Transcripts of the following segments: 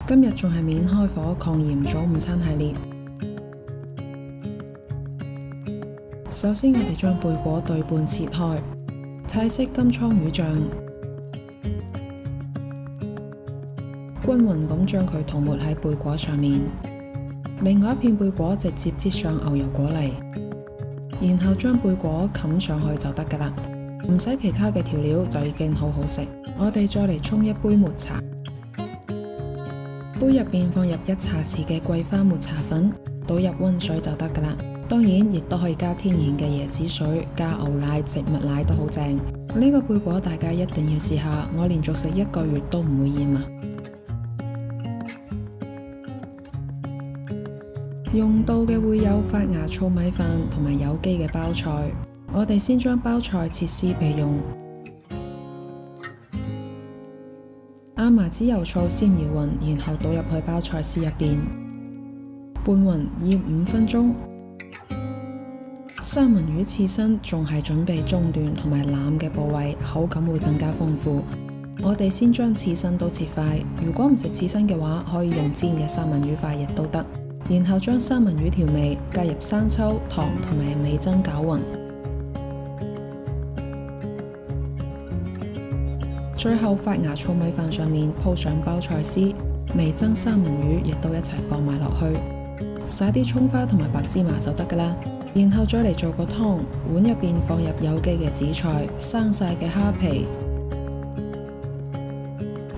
今日仲係免開火抗炎早午餐系列。首先我哋將貝果對半切開，泰式金槍魚醬，均勻咁將佢塗抹喺貝果上面。另外一片貝果直接擠上牛油果泥，然後將貝果冚上去就得㗎喇，唔使其他嘅調料就已經好好食。我哋再嚟沖一杯抹茶。杯入邊放入1茶匙嘅桂花抹茶粉，倒入溫水就得㗎喇。當然亦都可以加天然嘅椰子水，加牛奶、植物奶都好正。呢個貝果大家一定要試下，我連續食1個月都唔會厭啊！用到嘅會有發芽糙米飯同埋有機嘅包菜。我哋先將包菜切絲備用。亞麻籽油醋先搖勻，然後倒入去包菜絲入邊，拌勻醃5分鐘。三文魚刺身仲係準備中段同埋腩嘅部位，口感會更加豐富。我哋先將刺身都切塊，如果唔食刺身嘅話，可以用煎嘅三文魚塊亦都得。然後將三文魚調味，加入生抽、糖同埋味噌攪勻。最後發芽糙米飯上面鋪上包菜絲，味噌三文魚亦都一齊放埋落去，撒啲蔥花同埋白芝麻就得㗎啦。然後再嚟做個湯，碗入邊放入有機嘅紫菜、生晒嘅蝦皮，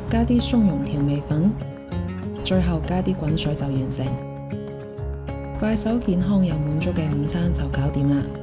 加啲松茸調味粉，最後加啲滾水就完成。快手健康又滿足嘅午餐就搞掂啦〜